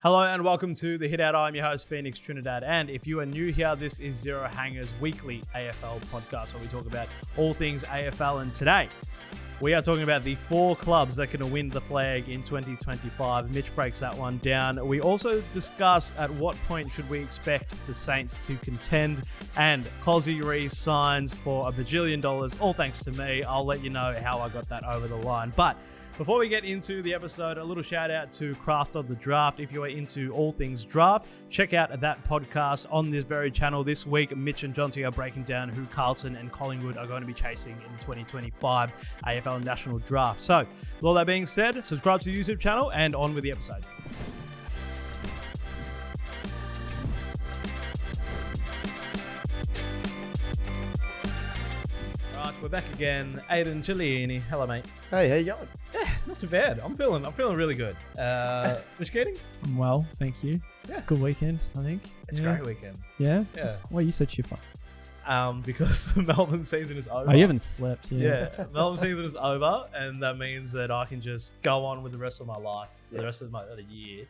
Hello and welcome to the Hitout. I'm your host, Phoenix Trinidad. And if you are new here, this is Zero Hanger's weekly AFL podcast where we talk about all things AFL. And today, we are talking about the 4 clubs that can win the flag in 2025. Mitch breaks that one down. We also discuss at what point should we expect the Saints to contend. And Kozzy re-signs for $1 bajillion, all thanks to me. I'll let you know how I got that over the line. But before we get into the episode, a little shout out to Craft of the Draft. If you are into all things draft, check out that podcast on this very channel. This week, Mitch and Jonty are breaking down who Carlton and Collingwood are going to be chasing in the 2025 AFL National Draft. So, with all that being said, subscribe to the YouTube channel and on with the episode. We're back again. Aidan, Cellini. Hello, mate. Hey, how you going? Yeah, not too bad. I'm feeling really good. Mitch Keating? I'm well, thank you. Yeah. Good weekend, I think. It's a great weekend. Yeah? Yeah. Why are you so chipper? Because the Melbourne season is over. Oh, you haven't slept, Yeah, Melbourne season is over, and that means that I can just go on with the rest of my life, the rest of the year.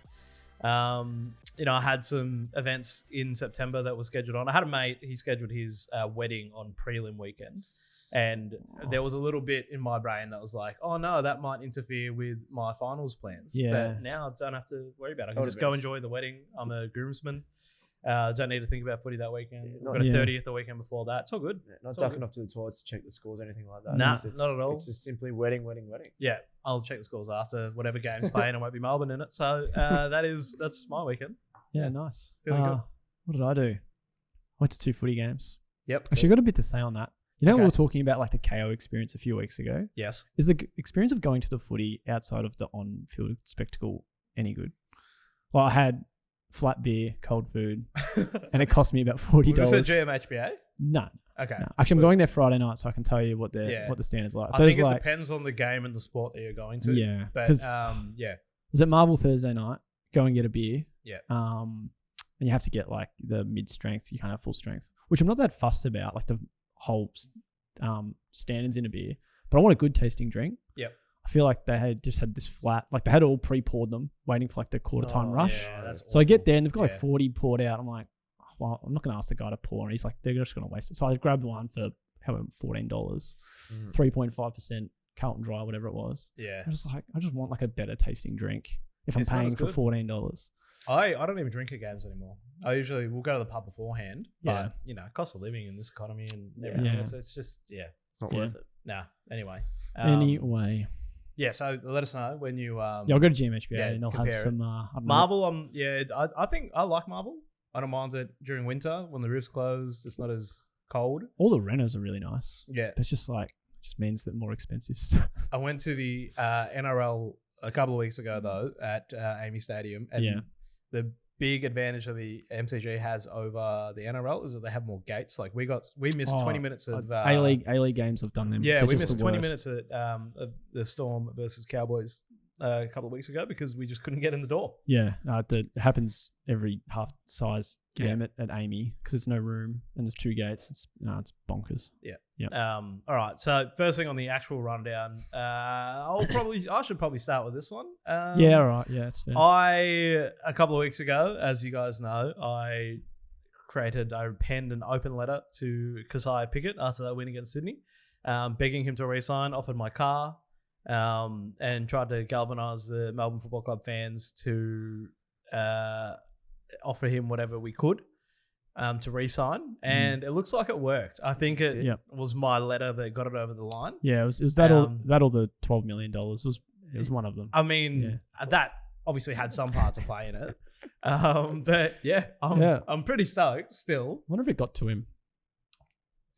I had some events in September that were scheduled on. I had a mate, he scheduled his wedding on prelim weekend. And there was a little bit in my brain that was like, oh no, that might interfere with my finals plans. Yeah. But now I don't have to worry about it. I can just go enjoy the wedding. I'm a groomsman. Don't need to think about footy that weekend. I've got a 30th the weekend before that. It's all good. Yeah, not ducking off to the toilets to check the scores or anything like that. Nah, It's not at all. It's just simply wedding. Yeah, I'll check the scores after whatever game's playing. It won't be Melbourne in it. So that's my weekend. Yeah, nice. Feeling good. What did I do? I went to 2 footy games. Yep. Actually, I got a bit to say on that. You know, Okay. we were talking about like the KO experience a few weeks ago. Yes. Is the experience of going to the footy outside of the on-field spectacle any good? Well, I had flat beer, cold food, and it cost me about $40. Was this a GMHBA? No. Okay. No. Actually, I'm going there Friday night, so I can tell you what the standard's like. I think it depends on the game and the sport that you're going to. Yeah. But I was at Marvel Thursday night, go and get a beer. Yeah. And you have to get like the mid-strength. You can't have full strength, which I'm not that fussed about, like the whole standards in a beer. But I want a good tasting drink. Yep. I feel like they had this flat, like they had all pre-poured them, waiting for like the quarter time rush. Yeah, that's so awful. I get there and they've got like 40 poured out. I'm like, oh, well, I'm not going to ask the guy to pour. And he's like, they're just going to waste it. So I grabbed one for $14, 3.5% Carlton Dry, whatever it was. Yeah. I just want like a better tasting drink if I'm It's not paying as for good. $14. I don't even drink at games anymore. We'll go to the pub beforehand. Yeah. But, cost of living in this economy and everything. Yeah. It's just, It's not Yeah. worth it. nah. Anyway. Anyway. Yeah, so let us know when you... I'll go to GMHBA and they'll compare have it. some... I don't know. Marvel, I think I like Marvel. I don't mind it during winter when the roof's closed. It's not as cold. All the renters are really nice. Yeah. But it's just means that more expensive stuff. I went to the NRL a couple of weeks ago, though, at Amy Stadium. And the big advantage that the MCG has over the NRL is that they have more gates. Like we missed 20 minutes of A-League games have done them. Yeah, They're we just missed the 20 worst. minutes of the Storm versus Cowboys a couple of weeks ago because we just couldn't get in the door. Yeah, it happens every half size game at Amy because there's no room and there's 2 gates. It's bonkers. Yeah. Yeah. All right. So first thing on the actual rundown, I should probably start with this one. Yeah. All right. Yeah, it's fair. A couple of weeks ago, as you guys know, I penned an open letter to Kozzy Pickett after that win against Sydney, begging him to resign, offered my car, and tried to galvanise the Melbourne Football Club fans to offer him whatever we could to re-sign. And it looks like it worked. I think it was my letter that got it over the line. Yeah, it was that all the $12 million. It was one of them. I mean, that obviously had some part to play in it. But yeah, I'm pretty stoked still. I wonder if it got to him.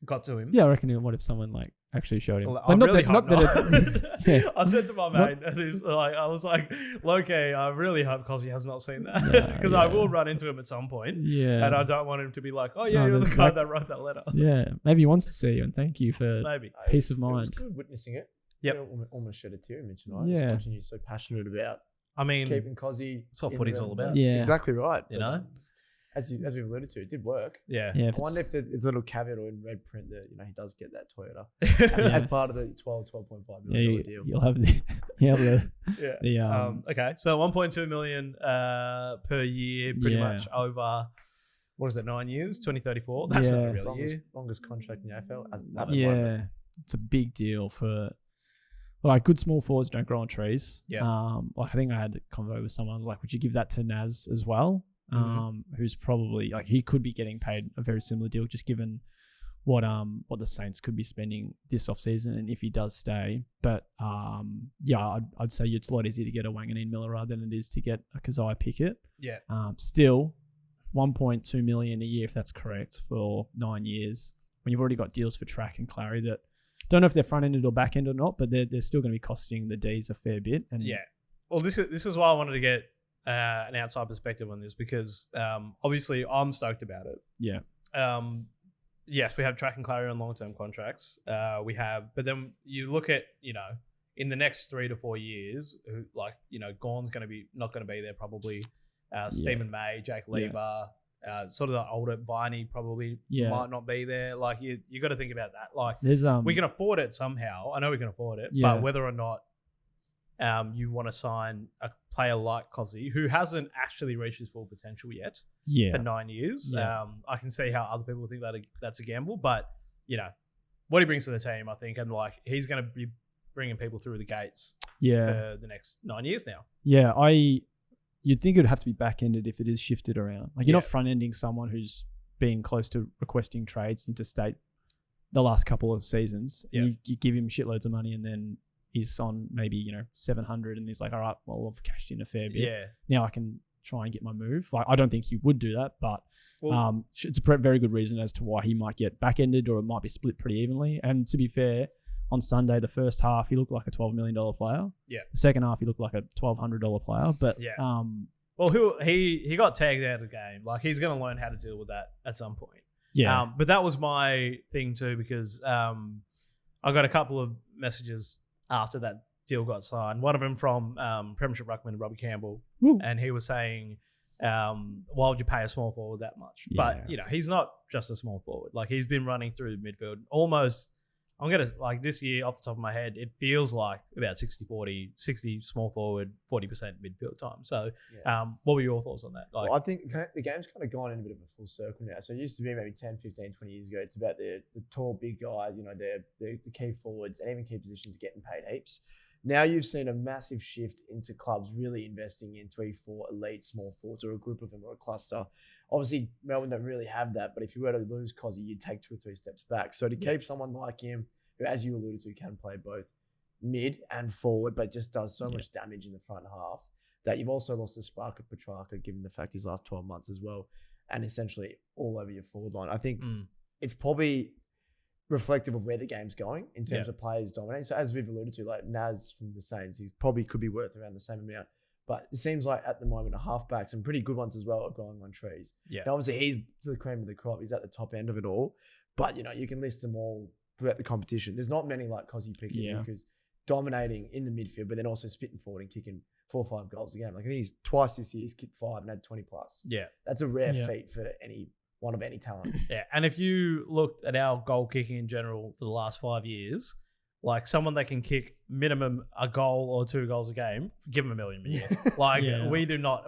Got to him. Yeah, I reckon it would if someone actually showed him. Well, Like, I really hope not. Yeah. I said to my mate, I was like, low-key, I really hope Kozzy has not seen that because Yeah, I will run into him at some point. Yeah. And I don't want him to be like, oh yeah, you're the there's guy that wrote that letter. Yeah, maybe he wants to see you and thank you for Maybe. peace of It was mind. good witnessing it. Yep. You know, almost shed a tear, Mitch and I. Yeah. Just watching you so passionate about I mean, keeping Kozzy. that's what in footy's the- all about. Yeah. Exactly right. You know? as we've alluded to, it did work. Yeah. Yeah. I wonder if there's a little caveat or in red print that he does get that Toyota Yeah. as part of the $12.5 million deal. You'll have the Okay. So 1.2 million per year, pretty Yeah. much over. What is it? 9 years, 2034. That's not a real longest contract in the AFL. It's a big deal for good small forwards don't grow on trees. Yeah. I think I had a convo with someone. I was like, would you give that to Naz as well? Who's probably he could be getting paid a very similar deal, just given what the Saints could be spending this offseason, and if he does stay. But I'd say it's a lot easier to get a Wanganeen Miller rather than it is to get a Kozzy Pickett. Yeah. Still, 1.2 million a year, if that's correct, for 9 years, when you've already got deals for Track and Clary that don't know if they're front-ended or back-ended or not, but they're still going to be costing the Ds a fair bit. And well, this is why I wanted to get an outside perspective on this, because obviously I'm stoked about it. Yeah. Yes, we have Track and Clary on long-term contracts. But then you look at, in the next 3 to 4 years, Gorn's not going to be there probably. Stephen May, Jake Lever, sort of the older Viney probably might not be there. Like you got to think about that. Like there's we can afford it somehow. I know we can afford it, Yeah. but whether or not you want to sign a player like Kozzy, who hasn't actually reached his full potential yet for 9 years. Yeah. I can see how other people think that that's a gamble, but what he brings to the team, I think, and he's going to be bringing people through the gates for the next 9 years now. Yeah, you'd think it would have to be back-ended if it is shifted around. Like you're not front-ending someone who's been close to requesting trades interstate the last couple of seasons. And you give him shitloads of money and then he's on maybe, 700 and he's like, all right, well, I've cashed in a fair bit. Yeah. Now I can try and get my move. Like I don't think he would do that, but it's a very good reason as to why he might get back-ended or it might be split pretty evenly. And to be fair, on Sunday, the first half, he looked like a $12 million player. Yeah. The second half, he looked like a $1,200 player. But he got tagged out of the game. Like he's going to learn how to deal with that at some point. Yeah. But that was my thing too, because I got a couple of messages after that deal got signed. One of them from Premiership Ruckman, Robbie Campbell, and he was saying, why would you pay a small forward that much? Yeah. But he's not just a small forward. Like he's been running through the midfield almost. I'm going to, this year, off the top of my head, it feels like about 60-40, 60 small forward, 40% midfield time. So what were your thoughts on that? Well, I think the game's kind of gone in a bit of a full circle now. So it used to be maybe 10, 15, 20 years ago. It's about the tall, big guys, the key forwards and even key positions getting paid heaps. Now you've seen a massive shift into clubs really investing in 3-4 elite small forwards or a group of them or a cluster. Obviously, Melbourne don't really have that, but if you were to lose Kozzy, you'd take 2 or 3 steps back. So to keep someone like him, who, as you alluded to, can play both mid and forward, but just does so much damage in the front half, that you've also lost the spark of Petrarca, given the fact his last 12 months as well, and essentially all over your forward line. I think it's probably reflective of where the game's going in terms of players dominating. So as we've alluded to, like Naz from the Saints, he probably could be worth around the same amount. But it seems like at the moment, a halfback, some pretty good ones as well, are growing on trees. Yeah. Now, obviously, he's the cream of the crop. He's at the top end of it all. But, you can list them all throughout the competition. There's not many like Kozzy Pickett who's dominating in the midfield, but then also spitting forward and kicking 4 or 5 goals a game. Like I think he's twice this year, he's kicked 5 and had 20 plus. Yeah. That's a rare feat for anyone of any talent. Yeah. And if you looked at our goal kicking in general for the last 5 years, like someone that can kick minimum a goal or 2 goals a game, give them $1 million a year.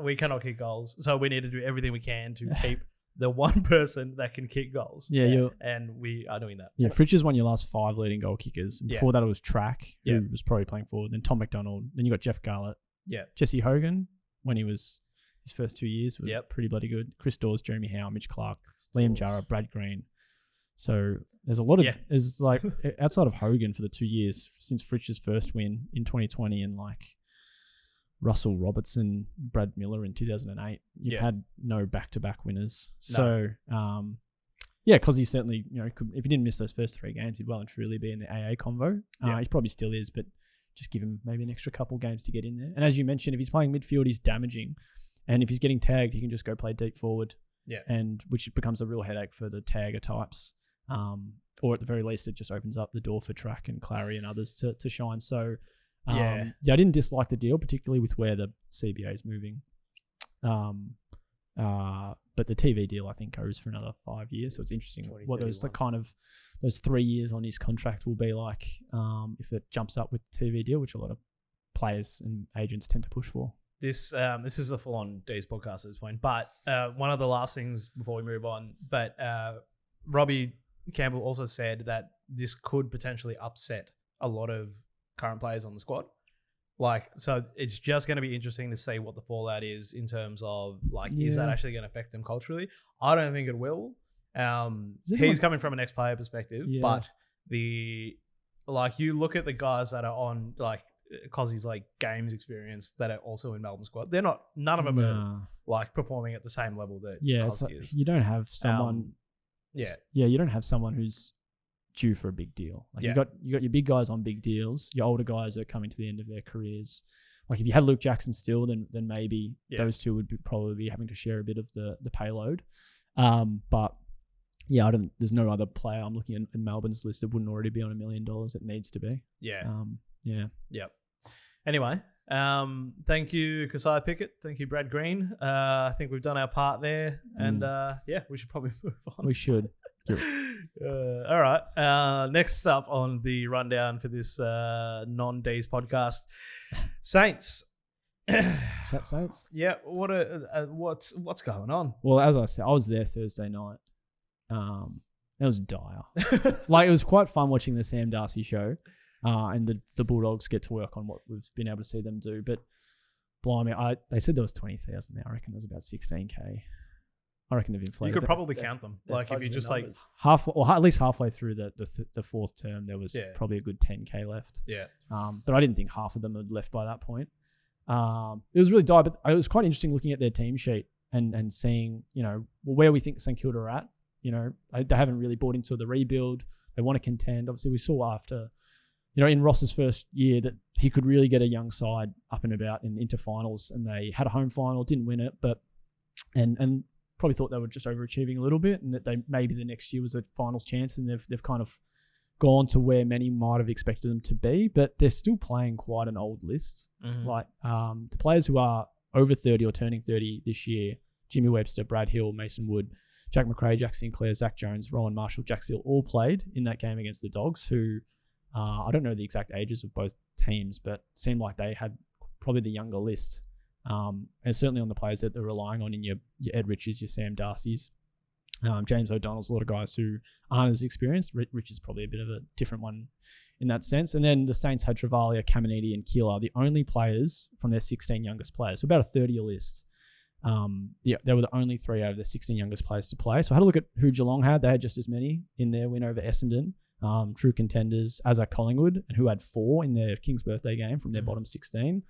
We cannot kick goals. So we need to do everything we can to keep the one person that can kick goals. And we are doing that. Yeah, Fritsch has won your last 5 leading goal kickers. Before that, it was Track, who was probably playing forward. Then Tom McDonald. Then you got Jeff Garlett. Yeah. Jesse Hogan, when he was his first 2 years, was pretty bloody good. Chris Dawes, Jeremy Howe, Mitch Clark, Liam Jarrah, Brad Green. So there's a lot of there's like outside of Hogan for the 2 years since Fritsch's first win in 2020 and like Russell Robertson, Brad Miller in 2008. You've had no back-to-back winners. No. So, because he certainly, could, if he didn't miss those first 3 games, he'd well and truly be in the AA convo. He probably still is, but just give him maybe an extra couple games to get in there. And as you mentioned, if he's playing midfield, he's damaging. And if he's getting tagged, he can just go play deep forward. Yeah. And which becomes a real headache for the tagger types. Or at the very least, it just opens up the door for Track and Clary and others to shine. So, I didn't dislike the deal, particularly with where the CBA is moving. But the TV deal, I think, goes for another 5 years. So it's interesting what those 3 years on his contract will be like if it jumps up with the TV deal, which a lot of players and agents tend to push for. This is a full-on D's podcast at this point. But one of the last things before we move on, but Robbie Campbell also said that this could potentially upset a lot of current players on the squad. So it's just going to be interesting to see what the fallout is in terms of is that actually going to affect them culturally? I don't think it will. He's coming from an ex-player perspective, but you look at the guys that are on Kozzy's games experience that are also in Melbourne squad. None of them are performing at the same level that Kozzy is. You don't have someone. You don't have someone who's due for a big deal. You got your big guys on big deals. Your older guys are coming to the end of their careers. If you had Luke Jackson still, then maybe those two would probably be having to share a bit of the payload. But there's no other player I'm looking at in Melbourne's list that wouldn't already be on $1 million. It needs to be. Yep. Anyway, thank you, Kasai Pickett. Thank you, Brad Green. I think we've done our part there, and we should probably move on. We should. All right. Next up on the rundown for this non-D's podcast, Saints. Is that Saints? Yeah. What's going on? Well, as I said, I was there Thursday night. It was dire. It was quite fun watching the Sam Darcy show, and the Bulldogs get to work on what we've been able to see them do. But blimey, they said there was 20,000 there. I reckon there was about 16K. I reckon they've inflated. You could probably count them. If you just at least halfway through the fourth term, there was probably a good 10K left. Yeah. But I didn't think half of them had left by that point. It was really dire, but it was quite interesting looking at their team sheet and seeing, where we think St Kilda are at. They haven't really bought into the rebuild. They want to contend. Obviously, we saw after, in Ross's first year that he could really get a young side up and about and into finals, and they had a home final, didn't win it, but and probably thought they were just overachieving a little bit, and that they maybe the next year was a finals chance, and they've kind of gone to where many might have expected them to be, but they're still playing quite an old list. Mm-hmm. The players who are over 30 or turning 30 this year, Jimmy Webster, Brad Hill, Mason Wood, Jack McRae, Jack Sinclair, Zach Jones, Rowan Marshall, Jack Steele all played in that game against the Dogs, who I don't know the exact ages of both teams, but seemed like they had probably the younger list. And certainly on the players that they're relying on in your Ed Richards, your Sam Darcy's, James O'Donnell's, a lot of guys who aren't as experienced. Rich is probably a bit of a different one in that sense. And then the Saints had Travalia, Caminiti, and Keeler, the only players from their 16 youngest players. So about a 30-year list. They were the only 3 out of the 16 youngest players to play. So I had a look at who Geelong had. They had just as many in their win over Essendon. True contenders, as are Collingwood, and who had 4 in their King's birthday game from their bottom 16.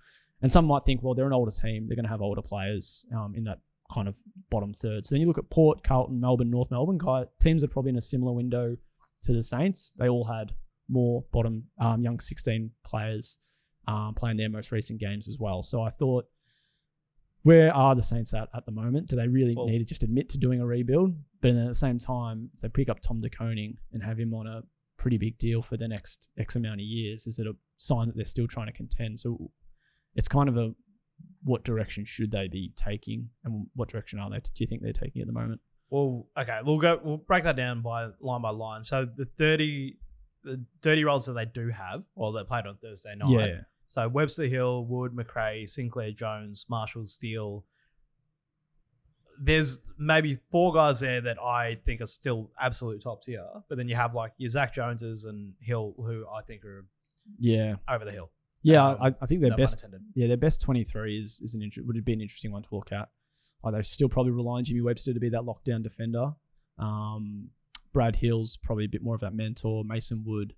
And some might think, well, they're an older team. They're going to have older players in that kind of bottom third. So then you look at Port, Carlton, Melbourne, North Melbourne, teams that are probably in a similar window to the Saints. They all had more bottom young 16 players playing their most recent games as well. So I thought, where are the Saints at the moment? Do they really need to just admit to doing a rebuild? But then at the same time, if they pick up Tom de Koning and have him on a pretty big deal for the next X amount of years, is it a sign that they're still trying to contend? So it's kind of what direction should they be taking, and what direction do you think they're taking at the moment? Well, okay, we'll break that down by line. So the 30-year-olds that they do have, or they played on Thursday night. Yeah. So Webster, Hill, Wood, McRae, Sinclair, Jones, Marshall, Steele. There's maybe 4 guys there that I think are still absolute top tier, but then you have your Zach Joneses and Hill, who I think are over the hill. Yeah, I think their best. Yeah, their best 23 would be an interesting one to look at. They still probably rely on Jimmy Webster to be that lockdown defender. Brad Hill's probably a bit more of that mentor. Mason Wood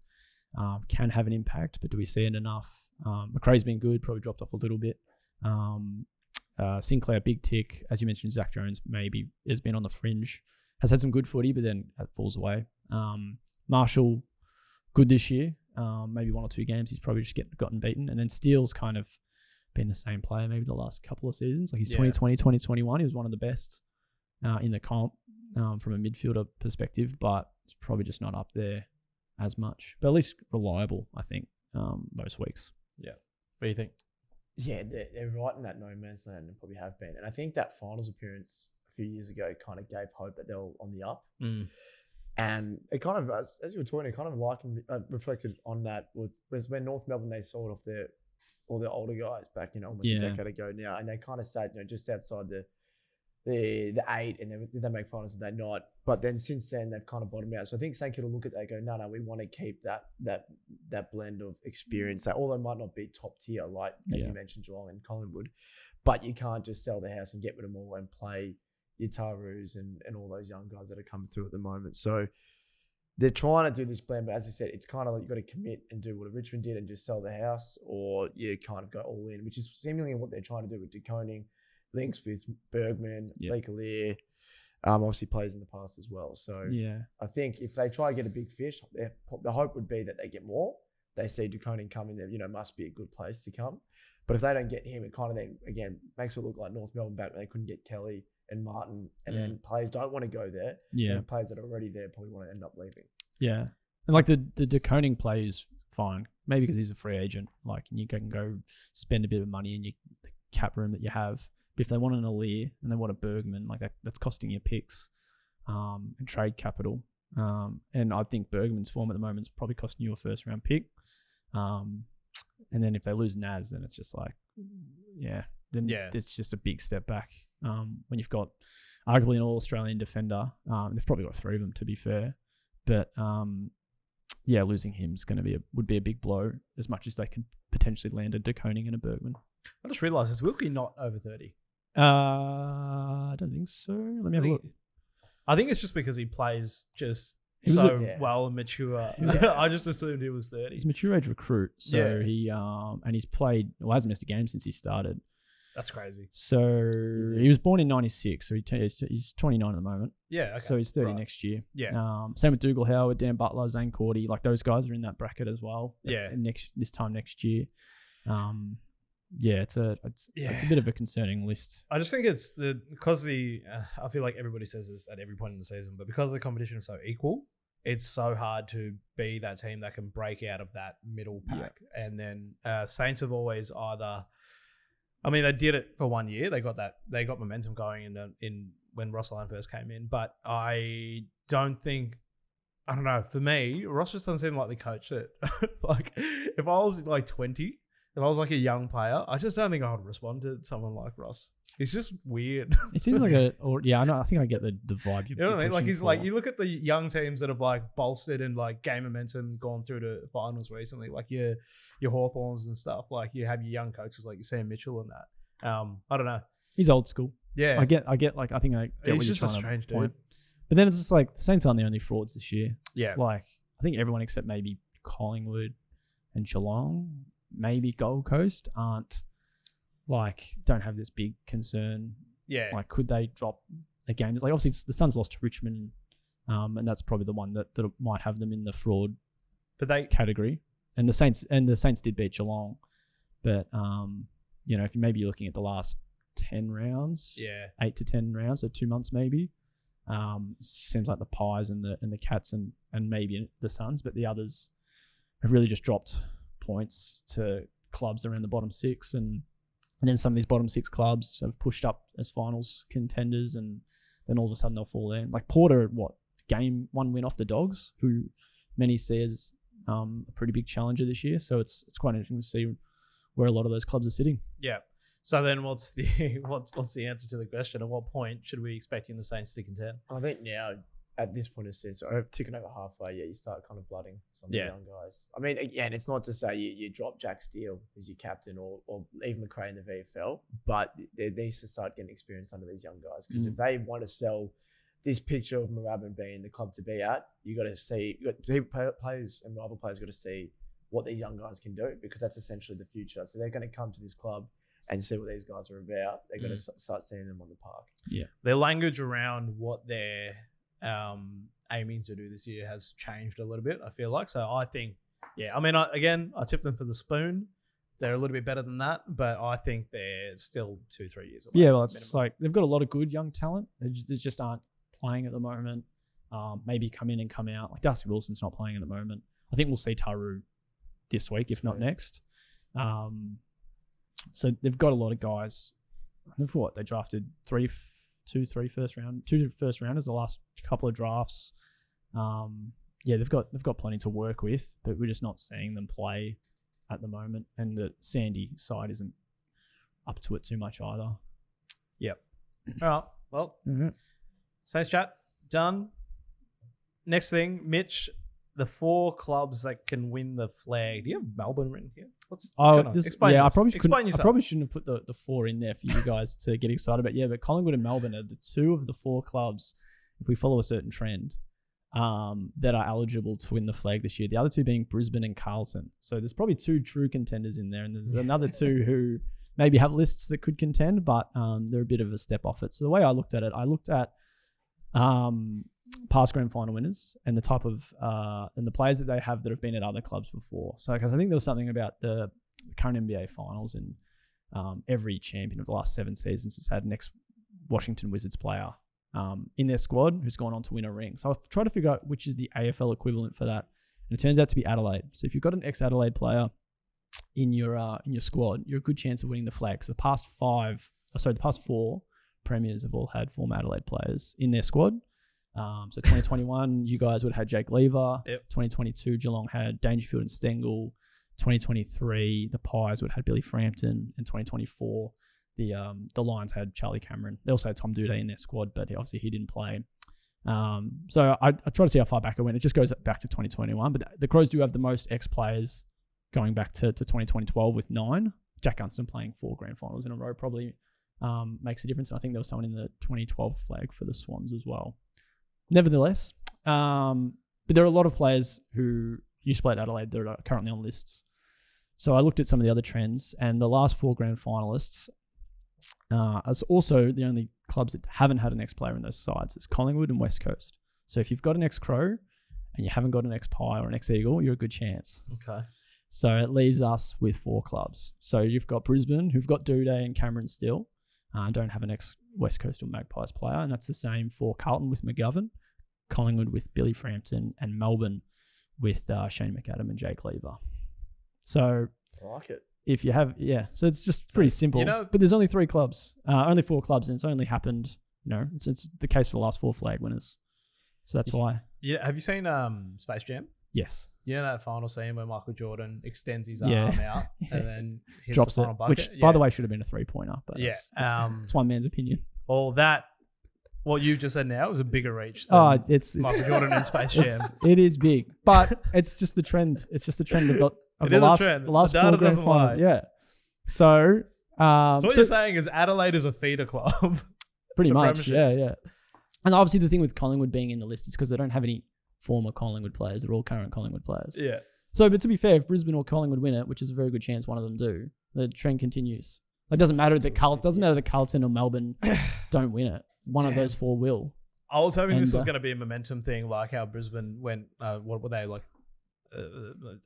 can have an impact, but do we see it enough? McRae's been good, probably dropped off a little bit. Sinclair, big tick. As you mentioned, Zach Jones maybe has been on the fringe. Has had some good footy, but then that falls away. Marshall, good this year. Maybe 1 or 2 games he's probably just gotten beaten. And then Steele's kind of been the same player maybe the last couple of seasons. He's 2020, 2021. He was one of the best in the comp from a midfielder perspective, but it's probably just not up there as much. But at least reliable, I think, most weeks. Yeah. What do you think? Yeah, they're right in that no man's land and probably have been. And I think that finals appearance few years ago kind of gave hope that they were on the up. And it kind of, as you were talking, it kind of reflected on that was when North Melbourne, they sold off all their older guys back, almost a decade ago now. And they kind of sat, just outside the 8, and then did they make finals? Did they not? But then since then, they've kind of bottomed out. So I think St Kilda look at that and go, no, we want to keep that blend of experience. That although it might not be top tier, like as you mentioned, Geelong and Collingwood, but you can't just sell the house and get rid of them all and play your Tarus and all those young guys that are coming through at the moment. So they're trying to do this blend, but as I said, it's kind of like you've got to commit and do what Richmond did and just sell the house, or you kind of go all in, which is seemingly what they're trying to do with De Koning. Links with Bergman, Lee Collier, obviously plays in the past as well. So I think if they try to get a big fish, the hope would be that they get more. They see De Koning coming, there, must be a good place to come. But if they don't get him, it kind of then, again, makes it look like North Melbourne back when they couldn't get Kelly and Martin, and then players don't want to go there. And players that are already there probably want to end up leaving. Yeah. And like the De Koning play is fine, maybe because he's a free agent. Like, and you can go spend a bit of money in the cap room that you have. But if they want an Alir and they want a Bergman, like that's costing you picks and trade capital. And I think Bergman's form at the moment is probably costing you a first round pick. And then if they lose Naz, then it's just like, it's just a big step back. When you've got arguably an all-Australian defender, they've probably got 3 of them to be fair. But losing him is would be a big blow, as much as they can potentially land a De Koning and a Bergman. I just realised, is Wilkie not over 30? I don't think so. Let me have a look. I think it's just because he plays well and mature. I just assumed he was 30. He's a mature age recruit. So he and he's played, hasn't missed a game since he started. That's crazy. So he was born in 96. So he's 29 at the moment. Yeah. Okay. So he's 30 next year. Yeah. Same with Dougal Howard, Dan Butler, Zane Cordy. Like those guys are in that bracket as well. Yeah. This time next year. It's a bit of a concerning list. I just think it's I feel like everybody says this at every point in the season, but because the competition is so equal, it's so hard to be that team that can break out of that middle pack. Yeah. And then Saints have always they did it for 1 year. They got momentum going in when Ross Lyon first came in, but I don't know. For me, Ross just doesn't seem like the coach that like if I was like 20. If I was like a young player, I just don't think I would respond to someone like Ross. He's just weird. It seems like I think I get the vibe you're You know what I mean? Like he's like, you look at the young teams that have like bolstered and like gained momentum, gone through to finals recently, like your Hawthorns and stuff. Like you have your young coaches like your Sam Mitchell and that. I don't know. He's old school. Yeah. I get like, I think I get he's what just you're a strange to point. Dude. But then it's just like the Saints aren't the only frauds this year. Yeah. Like I think everyone except maybe Collingwood and Geelong, maybe Gold Coast don't have this big concern. Yeah. Like, could they drop a game? It's like, obviously, the Suns lost to Richmond, and that's probably the one that might have them in the fraud category. And the Saints did beat Geelong. But, if you maybe looking at the last 10 rounds, 8 to 10 rounds, so 2 months maybe, seems like the Pies and the Cats and maybe the Suns, but the others have really just dropped points to clubs around the bottom 6, and then some of these bottom 6 clubs have pushed up as finals contenders, and then all of a sudden they'll fall in. Like Porter, game 1 win off the Dogs, who many see as a pretty big challenger this year. So it's quite interesting to see where a lot of those clubs are sitting. Yeah. So then what's the answer to the question? At what point should we expect the Saints to contend? I think now, at this point of the season, ticking over halfway, you start kind of blooding some of the young guys. I mean, again, it's not to say you drop Jack Steele as your captain or even McRae in the VFL, but there needs to start getting experience under these young guys, because if they want to sell this picture of Moorabbin being the club to be at, players and rival players got to see what these young guys can do, because that's essentially the future. So they're going to come to this club and see what these guys are about. They're going to start seeing them on the park. Yeah, their language around what they're aiming to do this year has changed a little bit, I feel like. So I think, I tipped them for the spoon. They're a little bit better than that, but I think they're still 2-3 years away. Yeah, well, it's like they've got a lot of good young talent. They just aren't playing at the moment. Maybe come in and come out. Like Darcy Wilson's not playing at the moment. I think we'll see Taru this week, if not next. So they've got a lot of guys. They drafted two first rounders the last couple of drafts. They've got plenty to work with, but we're just not seeing them play at the moment, and the Sandy side isn't up to it too much either. Yep. All right. Well, Saints chat done. Next thing, Mitch, the 4 clubs that can win the flag. Do you have Melbourne written here? What's going on? Explain yourself. I probably shouldn't have put the 4 in there for you guys to get excited about. Yeah, but Collingwood and Melbourne are the 2 of the 4 clubs, if we follow a certain trend, that are eligible to win the flag this year. The other 2 being Brisbane and Carlton. So there's probably 2 true contenders in there, and there's another 2 who maybe have lists that could contend, but they're a bit of a step off it. So the way I looked at it, I looked at past grand final winners and the type of and the players that they have that have been at other clubs before. So because I think there was something about the current NBA finals, and every champion of the last 7 seasons has had an ex-Washington Wizards player in their squad who's gone on to win a ring. So I've tried to figure out which is the AFL equivalent for that, and it turns out to be Adelaide. So if you've got an ex-Adelaide player in your squad, you're a good chance of winning the flag. So the past 4 premiers have all had former Adelaide players in their squad. So 2021, you guys would have had Jake Lever. Yep. 2022, Geelong had Dangerfield and Stengel. 2023, the Pies would have had Billy Frampton. And 2024, the Lions had Charlie Cameron. They also had Tom Duday in their squad, but obviously he didn't play. So I try to see how far back I went. It just goes back to 2021. But the Crows do have the most ex-players going back to 2012 with 9. Jack Gunston playing 4 grand finals in a row probably makes a difference. And I think there was someone in the 2012 flag for the Swans as well. Nevertheless, but there are a lot of players who used to play at Adelaide that are currently on lists. So I looked at some of the other trends, and the last 4 grand finalists are also the only clubs that haven't had an ex-player in those sides. It's Collingwood and West Coast. So if you've got an ex-Crow and you haven't got an ex-Pie or an ex-Eagle, you're a good chance. Okay. So it leaves us with 4 clubs. So you've got Brisbane, who've got Duday and Cameron still, don't have an ex-West Coast or Magpies player, and that's the same for Carlton with McGovern, Collingwood with Billy Frampton, and Melbourne with Shane McAdam and Jake Lever. So I like it. If you have, so it's just pretty simple. But there's only 3 clubs, only 4 clubs, and it's only happened, it's the case for the last 4 flag winners. So that's why. Yeah. Have you seen Space Jam? Yes. You know that final scene where Michael Jordan extends his arm out and then hits drops the final it, bucket? which, by the way, should have been a 3-pointer. But it's one man's opinion. Well, what you just said now is a bigger reach than it's Michael Jordan in Space Jam. It is big, but it's just the trend. It's just the trend of the last 4 grand finals. Yeah. So what you're saying is Adelaide is a feeder club. Pretty much, yeah. And obviously the thing with Collingwood being in the list is because they don't have any former Collingwood players. They're all current Collingwood players. Yeah. So, but to be fair, if Brisbane or Collingwood win it, which is a very good chance one of them do, the trend continues. It doesn't matter that Carlton or Melbourne don't win it. One of those 4 will. I was hoping this was going to be a momentum thing, like how Brisbane went. What were they like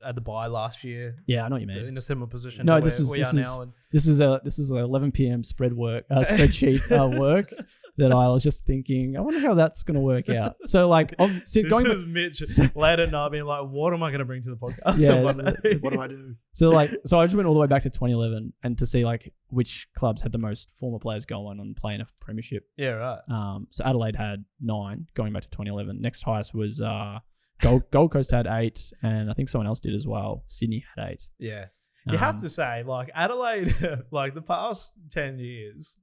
at the bye last year? Yeah, I know what you mean. In a similar position. No, this was an 11 p.m. spreadsheet work that I was just thinking. I wonder how that's going to work out. So like, going was Mitch late at night being like, "What am I going to bring to the podcast? Yeah, what do I do?" So I just went all the way back to 2011 and to see like which clubs had the most former players go on and playing a premiership. Yeah, right. So Adelaide had 9 going back to 2011. Next highest was Gold Coast had 8, and I think someone else did as well. Sydney had 8. Yeah. You have to say, like, Adelaide, like the past 10 years,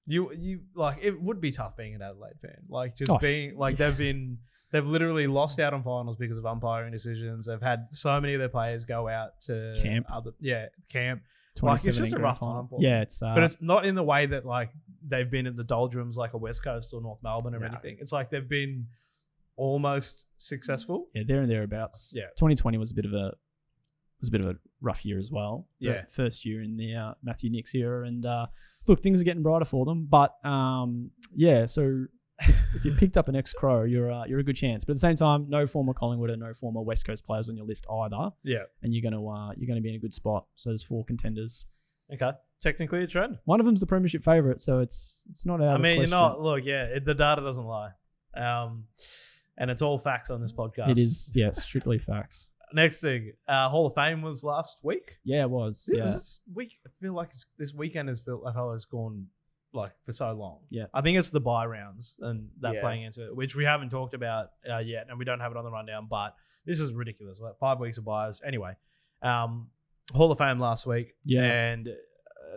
you like, it would be tough being an Adelaide fan. Like, just being, like, they've literally lost out on finals because of umpiring decisions. They've had so many of their players go out to camp. Camp. Like, it's just a rough time for them. Yeah, but it's not in the way that, like, they've been in the doldrums like a West Coast or North Melbourne or anything. It's like they've been almost successful. Yeah, there and thereabouts. Yeah. 2020 was a bit of a rough year as well. Yeah. The first year in the Matthew Nicks era, and look, things are getting brighter for them. But so if you picked up an ex-Crow, you're a good chance. But at the same time, no former Collingwood and no former West Coast players on your list either. Yeah. And you're gonna be in a good spot. So there's 4 contenders. Okay. Technically a trend. One of them's the premiership favourite, so it's not out of question. you're not. Look, the data doesn't lie. And it's all facts on this podcast. It is, strictly facts. Next thing, Hall of Fame was last week. Yeah, it was. This week, I feel like this weekend has gone for so long. Yeah. I think it's the bye rounds and that Yeah. playing into it, which we haven't talked about yet, and we don't have it on the rundown, but this is ridiculous. 5 weeks of byes. Anyway, Hall of Fame last week. Yeah. And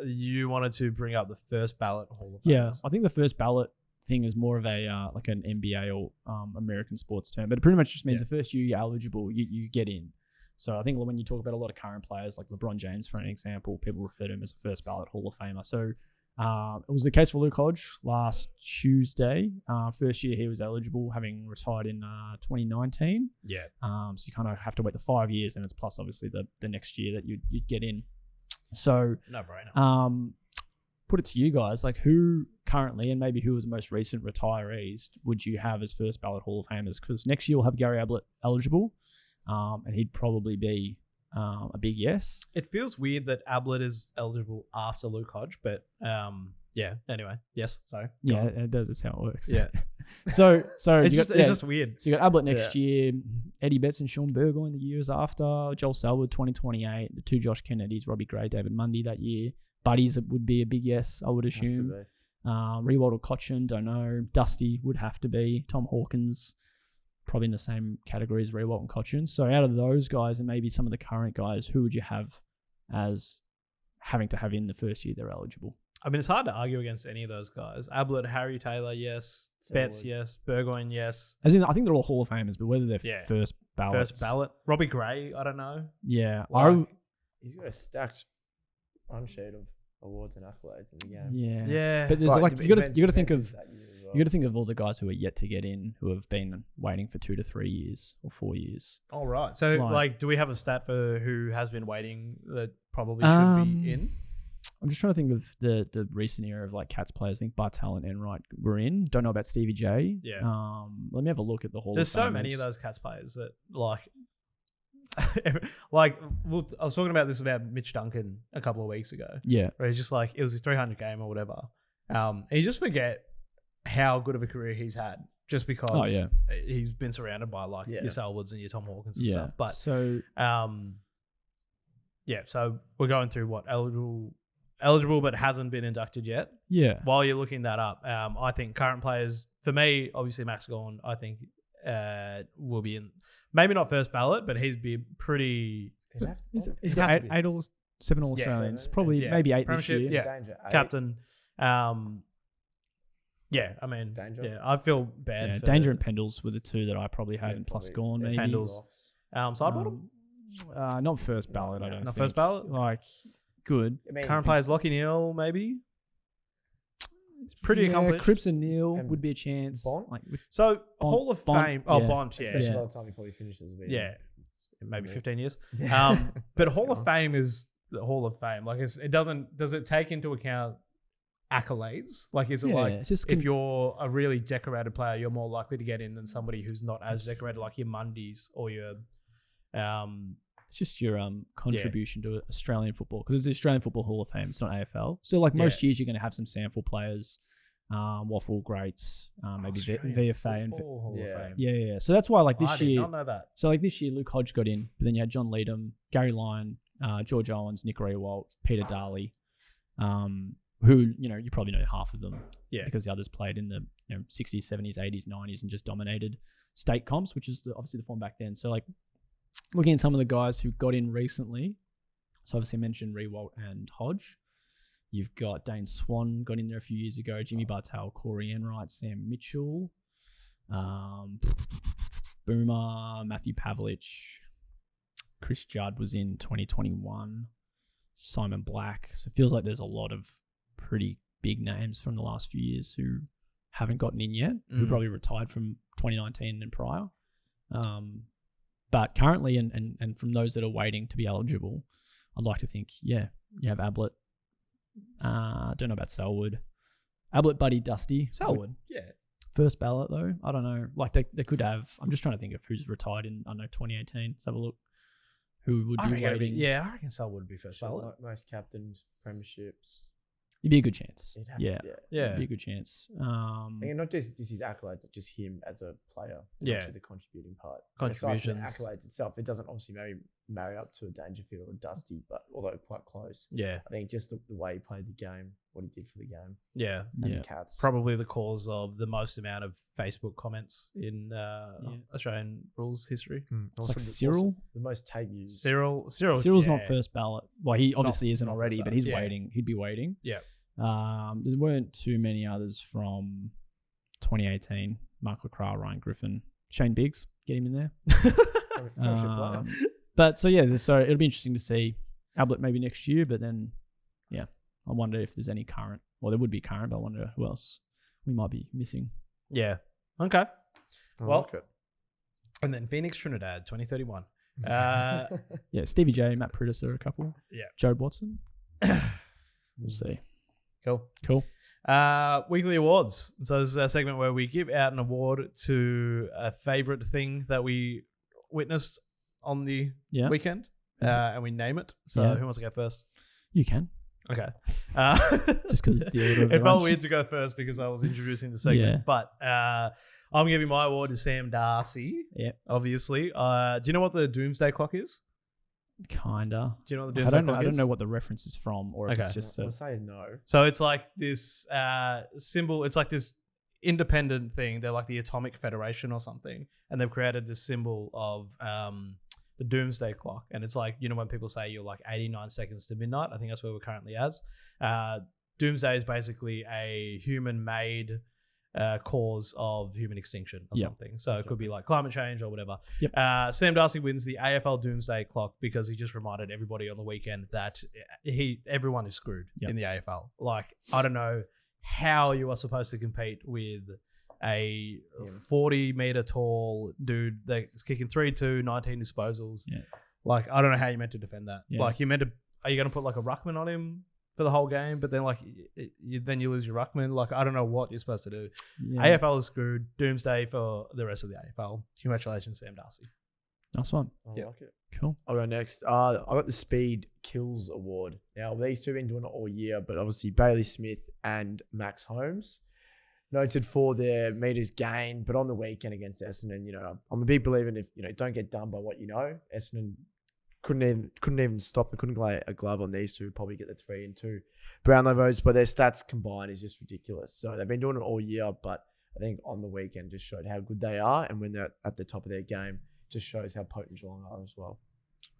you wanted to bring up the first ballot Hall of Famers. Yeah, I think the first ballot thing is more of a like an NBA or American sports term, but it pretty much just means the first year you're eligible, you get in. So I think when you talk about a lot of current players like LeBron James, for an example, people refer to him as a first ballot Hall of Famer. So it was the case for Luke Hodge last Tuesday. First year he was eligible, having retired in 2019. Yeah. So you kind of have to wait the 5 years, and it's plus obviously the next year that you'd get in. So no brainer. Put it to you guys, like who currently and maybe who are the most recent retirees would you have as first ballot Hall of Famers? Because next year we'll have Gary Ablett eligible, and he'd probably be a big yes. It feels weird that Ablett is eligible after Luke Hodge, but yeah. Anyway, yes. Sorry. Yeah, it does. That's how it works. Yeah. So it's just weird. So you got Ablett next year, Eddie Betts and Sean Burgoyne the years after, Joel Selwood 2028, the 2 Josh Kennedys, Robbie Gray, David Mundy that year. Buddies would be a big yes, I would assume. Rewald or Cochin, don't know. Dusty would have to be. Tom Hawkins, probably in the same category as Rewald and Cochin. So out of those guys and maybe some of the current guys, who would you have as having to have in the first year they're eligible? I mean, it's hard to argue against any of those guys. Ablett, Harry Taylor, yes. Betts, yes. Burgoyne, yes. As in, I think they're all Hall of Famers, but whether they're first ballots. First ballot. Robbie Gray, I don't know. Yeah. He's got a stacked run sheet of awards and accolades in the game. Yeah. But there's you got to think of you got to think of all the guys who are yet to get in, who have been waiting for 2 to 3 years or 4 years. All right. So, do we have a stat for who has been waiting that probably should be in? I'm just trying to think of the recent era of like Cats players. I think Bartel and Enright were in. Don't know about Stevie J. Yeah. Let me have a look at the Hall of Famers. There's so many of those Cats players that I was talking about this about Mitch Duncan a couple of weeks ago. Yeah. Where he's just like, it was his 300 game or whatever. And you just forget how good of a career he's had just because he's been surrounded by your Selwoods and your Tom Hawkins and stuff. But so we're going through what eligible but hasn't been inducted yet. Yeah. While you're looking that up, I think current players, for me, obviously Max Gawn, I think will be in, maybe not first ballot, but he's be pretty. He's got 8 or 7 All Australians, probably maybe 8 this year. Yeah, captain. I mean, I feel bad. Yeah, Danger and Pendles were the 2 that I probably had, and plus Gawn maybe. Pendles, side bottom. Not first ballot. I don't. Not think. First ballot. Like good. I mean, current players, Lockie Neal maybe. It's pretty accomplished. Cripps and Neal would be a chance. Bond? Hall of Fame. Oh, Bond. Yeah. Especially by the time he probably finishes. Maybe 15 years. But Hall of Fame is the Hall of Fame. Like does it take into account accolades? Like is it if you're a really decorated player, you're more likely to get in than somebody who's not as decorated, like your Mundies or your it's just your contribution to Australian football, because it's the Australian Football Hall of Fame. It's not AFL. So most years you're going to have some sample players, Waffle greats, maybe VFA and Hall of Fame. Yeah. So that's why this year. I did not know that. So this year Luke Hodge got in, but then you had John Leadham, Gary Lyon, George Owens, Nick Rewalt, Peter Darley, who you probably know half of them. Yeah. Because the others played in the 60s, 70s, 80s, 90s and just dominated state comps, which is obviously the form back then. So looking at some of the guys who got in recently, so obviously I mentioned Rewalt and Hodge. You've got Dane Swan got in there a few years ago, Jimmy Bartel, Corey Enright, Sam Mitchell, Boomer, Matthew Pavlich, Chris Judd was in 2021, Simon Black. So it feels like there's a lot of pretty big names from the last few years who haven't gotten in yet, who probably retired from 2019 and prior. But currently, and from those that are waiting to be eligible, I'd like to think, you have Ablett. Don't know about Selwood. Ablett, Buddy, Dusty. Selwood, First ballot, though. I don't know. They could have. I'm just trying to think of who's retired in, 2018. Let's have a look. Who would be waiting? I reckon Selwood would be first ballot. Most captains, premierships. It'd be a good chance. It'd be a good chance. And not just his accolades, but just him as a player. Yeah. Obviously the contributing part. Contributions. Aside from the accolades itself, it doesn't obviously marry up to a Dangerfield or a Dusty, but although quite close. Yeah. I think just the way he played the game, what he did for the game. Yeah. And the Cats. Probably the cause of the most amount of Facebook comments in Australian rules history. It's like Cyril. The most tape used. Cyril's not first ballot. Well, he obviously isn't already, but he's waiting. He'd be waiting. Yeah. There weren't too many others from 2018. Mark Lacroix, Ryan Griffin, Shane Biggs. Get him in there. But so it'll be interesting to see Ablett maybe next year, but then I wonder if there's any current. Well, there would be current, but I wonder who else we might be missing. Yeah. Okay. I like it. And then Phoenix Trinidad 2031. Stevie J, Matt Pritis are a couple. Yeah. Joe Watson. We'll see. Cool. Weekly awards. So this is our segment where we give out an award to a favorite thing that we witnessed on the weekend, and we name it. So who wants to go first? You can. Okay. Just because it's the order of it felt weird to go first because I was introducing the segment. But I'm giving my award to Sam Darcy. Yeah. Obviously. Do you know what the Doomsday Clock is? Kinda. Do you know what the Doomsday Clock is? I don't know what the reference is from, or if it's just. I'll say no. So it's like this symbol. It's like this independent thing. They're like the Atomic Federation or something, and they've created this symbol of the Doomsday Clock. And it's like, you know, when people say you're like 89 seconds to midnight, I think that's where we're currently at. Doomsday is basically a human-made cause of human extinction or something. So it could be like climate change or whatever. Yep. Sam Darcy wins the AFL Doomsday Clock because he just reminded everybody on the weekend that everyone is screwed in the AFL. Like, I don't know how you are supposed to compete with a 40-meter tall dude that's kicking 3-2, 19 disposals. Yeah. Like, I don't know how you're meant to defend that. Yeah. Like, are you going to put like a ruckman on him for the whole game, but then like then you lose your ruckman? Like, I don't know what you're supposed to do. Yeah. AFL is screwed. Doomsday for the rest of the AFL. Congratulations, Sam Darcy. Nice one. I like it. Cool. I'll go next. I got the Speed Kills Award. Now, these two have been doing it all year, but obviously Bailey Smith and Max Holmes noted for their meters gained, but on the weekend against Essendon, you know, I'm a big believer in if, you know, don't get done by what you know. Essendon couldn't even stop and couldn't lay a glove on these two, probably get the 3 and 2 Brownlow votes, but their stats combined is just ridiculous. So they've been doing it all year, but I think on the weekend just showed how good they are, and when they're at the top of their game, just shows how potent Geelong are as well.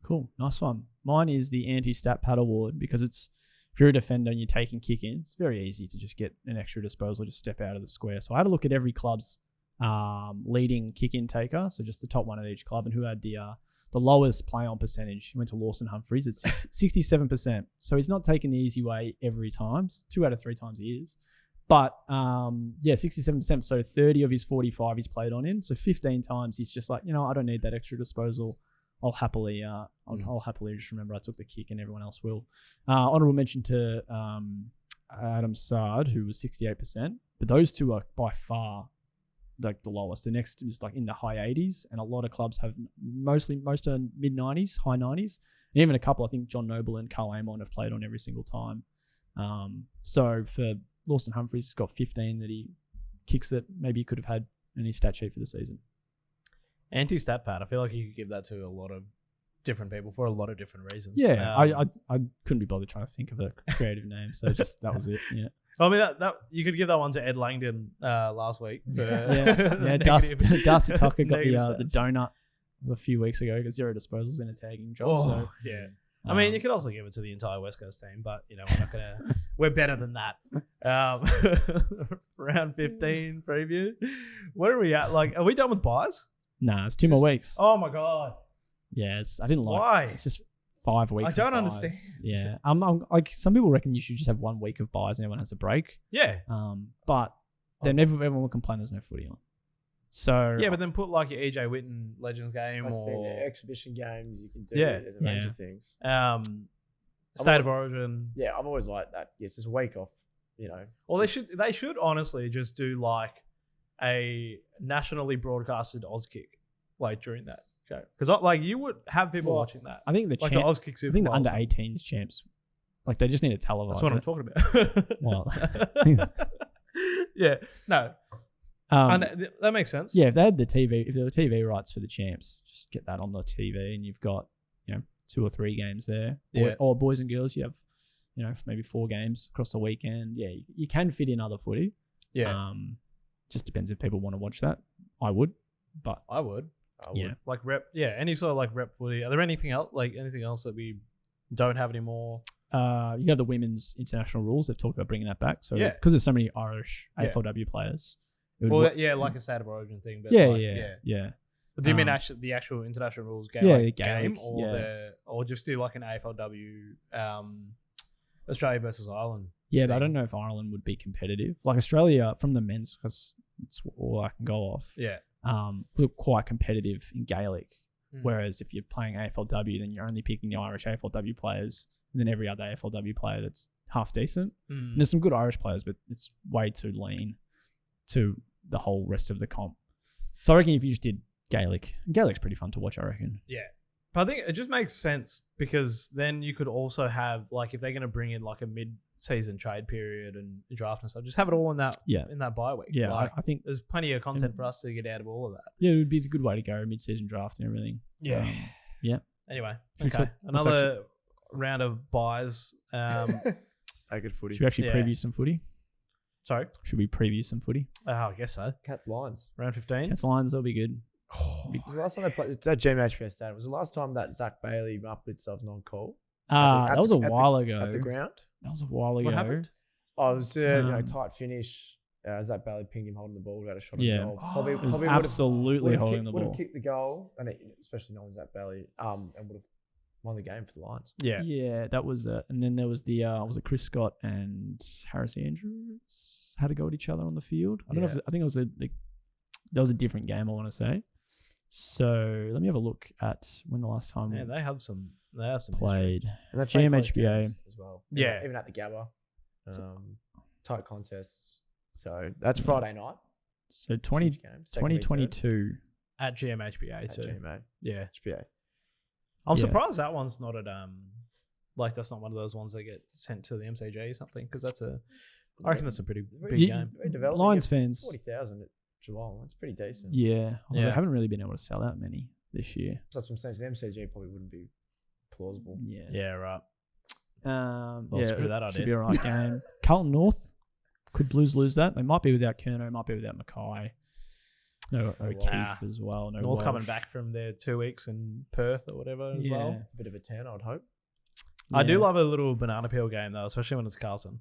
Cool. Nice one. Mine is the anti-stat pad award because it's, if you're a defender and you're taking kick in, it's very easy to just get an extra disposal, just step out of the square. So I had a look at every club's leading kick in taker, so just the top one at each club, and who had the lowest play on percentage. He went to Lawson Humphries at 67%. So he's not taking the easy way every time. 2 out of 3 times he is. But 67%. So 30 of his 45 he's played on in. So 15 times he's just like, you know, I don't need that extra disposal. I'll happily just remember I took the kick and everyone else will. Honourable mention to Adam Sard, who was 68%. But those two are by far like the lowest. The next is like in the high 80s, and a lot of clubs have most are mid 90s, high 90s, and even a couple. I think John Noble and Carl Amon have played on every single time. So for Lawson Humphries, he's got 15 that he kicks that maybe he could have had in his stat sheet for the season. Anti-stat pad. I feel like you could give that to a lot of different people for a lot of different reasons. Yeah, I couldn't be bothered trying to think of a creative name, so just that was it. Yeah. I mean, that you could give that one to Ed Langdon last week. Darcy Tucker got the donut a few weeks ago. Got 0 disposals in a tagging job. So yeah, I mean, you could also give it to the entire West Coast team, but you know, we're not gonna. We're better than that. Round 15 preview. Where are we at? Like, are we done with buys? Nah, it's 2 more weeks. Oh my god. Yeah, I didn't like. Why? It's just 5 weeks. I don't understand. Yeah, I'm like, some people reckon you should just have 1 week of buys and everyone has a break. Yeah. But then everyone will complain there's no footy on. So yeah, but then put like your EJ Witten Legends game or the exhibition games you can do. Yeah, there's a range of things. State of Origin. Yeah, I've always liked that. Yes, just a week off. You know. Well, they should honestly just do like a nationally broadcasted Auskick like during that show, because like you would have people watching that. I think the Auskick Super I think the under 18s champs, like they just need to televise. That's what I'm talking about. Well, yeah, no. That makes sense. Yeah, if they had the TV, if there were TV rights for the champs, just get that on the TV, and you've got 2 or 3 games there. Yeah. Or boys and girls, you have, maybe 4 games across the weekend. Yeah, you can fit in other footy. Yeah. Just depends if people want to watch that. I would, but I would. Yeah. Like rep. Yeah. Any sort of like rep footy. Are there anything else that we don't have anymore? You have the women's international rules. They've talked about bringing that back. So because there's so many Irish AFLW players. Like a state of origin thing. But yeah. But do you mean actually the actual international rules game? Game or just do like an AFLW Australia versus Ireland? Yeah, but I don't know if Ireland would be competitive. Like Australia from the men's, because it's all I can go off. Yeah. Look quite competitive in Gaelic. Whereas if you're playing AFLW, then you're only picking the Irish AFLW players, and then every other AFLW player that's half decent. And there's some good Irish players, but it's way too lean to the whole rest of the comp. So I reckon if you just did Gaelic's pretty fun to watch, I reckon. Yeah. But I think it just makes sense because then you could also have, like, if they're going to bring in like a mid-season trade period and draft and stuff, just have it all in that bye week. Yeah, like, I think there's plenty of content for us to get out of all of that. Yeah, it would be a good way to go, mid-season draft and everything. Yeah. Anyway, another round of buys. Stay good footy. Should we actually preview some footy? Sorry? Should we preview some footy? I guess so. Cats Lions. Round 15? Cats Lions, that'll be good. Was the last time they played? It's at GMHPS Stadium. Was the last time that Zach Bailey Muppets was non-call? That was a while ago. At the ground? That was a while ago. What happened? Oh, it was tight finish. Zach Bailey pinged him holding the ball, had a shot at goal. Probably absolutely holding the ball. Would have kicked the goal, and especially knowing Zach Bailey, and would have won the game for the Lions. Yeah, that was it. And then there was was it Chris Scott and Harris Andrews had to go at each other on the field? I don't know. I think it was that was a different game, I want to say. So let me have a look at when the last time they have some played. And they GMHBA as well. Yeah, even at the Gabba, tight contests. So that's Friday night. So 2022 at GMHBA too. GMA. Yeah, HBA. I'm surprised that one's not at like that's not one of those ones that get sent to the MCG or something, because I reckon that's a pretty big game. Lions fans 40,000 at Geelong. That's pretty decent. Yeah, they haven't really been able to sell out many this year. So that's what I'm saying. The MCG probably wouldn't be plausible. Yeah, right. Screw that idea. Should be a right game. Carlton North. Could Blues lose that? They might be without Kerno, might be without Mackay. No O'Keefe as well. No North Walsh. coming back from their 2 weeks in Perth or whatever as well. A bit of a 10, I'd hope. I do love a little banana peel game though, especially when it's Carlton.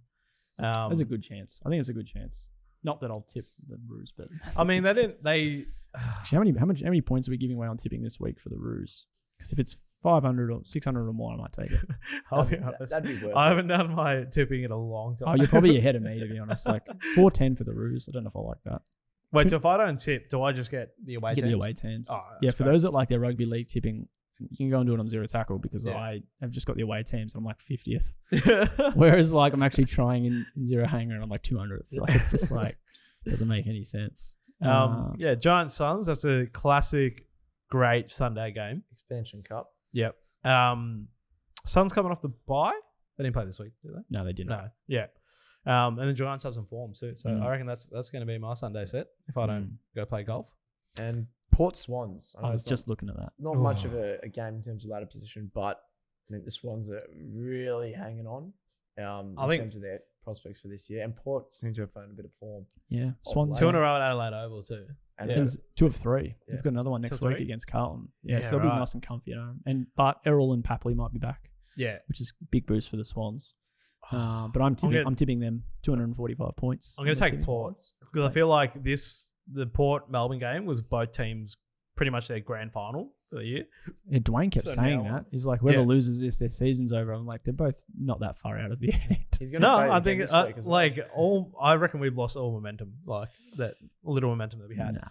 There's a good chance. I think it's a good chance. Not that I'll tip the Roos, but I mean they didn't. They actually, how many points are we giving away on tipping this week for the Roos? Because if it's 500 or 600 or more, I might take it. I'll be honest. That'd be worth it. I haven't done my tipping in a long time. Oh, you're probably ahead of me, to be honest. Like 410 for the Roos. I don't know if I like that. Wait, so if I don't tip, do I just get the away teams? Get the away teams. Oh, yeah, for those that like their rugby league tipping, you can go and do it on Zero Tackle because I have just got the away teams and I'm like 50th. Whereas like I'm actually trying in Zero Hanger and I'm like 200th. Like it's just like, doesn't make any sense. Giants Suns. That's a classic, great Sunday game. Expansion Cup. Yep. Suns coming off the bye. They didn't play this week, did they? No, they didn't. No. Yeah. And the Giants have some form too. So I reckon that's going to be my Sunday set if I don't go play golf. And Port Swans. I was just looking at that. Not much of a game in terms of ladder position, but I think the Swans are really hanging on in terms of their prospects for this year. And Port seem to have found a bit of form. Yeah. Swans 2 in a row at Adelaide Oval too. And 2 of 3. They've got another one next week against Carlton. Yeah, so they'll be nice and comfy at home. But Errol and Papley might be back. Yeah. Which is a big boost for the Swans. But I'm tipping them 245 points. I'm going to take Port because I feel like the Port Melbourne game was both teams pretty much their grand final for the year. Yeah, Dwayne kept saying that. He's like, whoever loses this, their season's over. I'm like, they're both not that far out of the end. I think I reckon we've lost all momentum, like that little momentum that we had.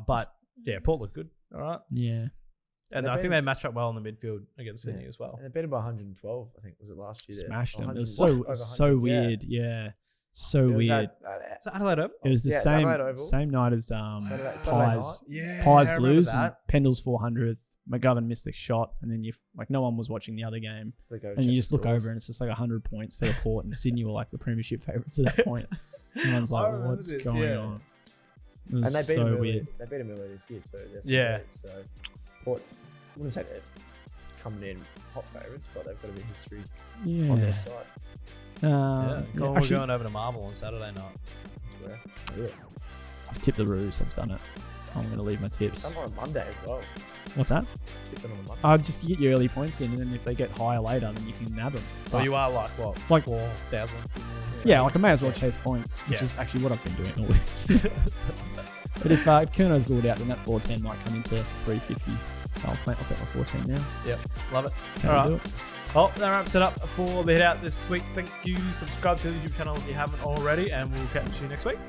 But yeah, Port looked good. All right. Yeah. And I think they matched up well in the midfield against Sydney as well. And they beat them by 112, I think, was it last year? Smashed them. It was so weird. Yeah. So weird. Was that Adelaide Oval? It was the same night as Pies Blues and Pendle's 400th. McGovern missed the shot, and then no one was watching the other game. And you just look over and it's just like 100 points to Port, and Sydney were like the premiership favourites at that point. Everyone's like, what's going on? It was so weird. They beat them earlier this year too. Yeah. So Port, I wouldn't say they're coming in hot favourites, but they've got a bit of history Yeah. on their side. We're actually, going over to Marvel on Saturday night. That's where. Yeah. I've tipped the Roos. I've done it. I'm going to leave my tips. Some on Monday as well. What's that? Tip them on Monday. Just get your early points in, and then if they get higher later, then you can nab them. Well, you are like 4,000. Yeah, like I may as well chase points, which is actually what I've been doing all week. But if Kerno's ruled out, then that 410 might come into 350. So I'll take my 410 now. Yep, love it. That's how we do it. Well, that wraps it up for the Hitout this week. Thank you. Subscribe to the YouTube channel if you haven't already, and we'll catch you next week.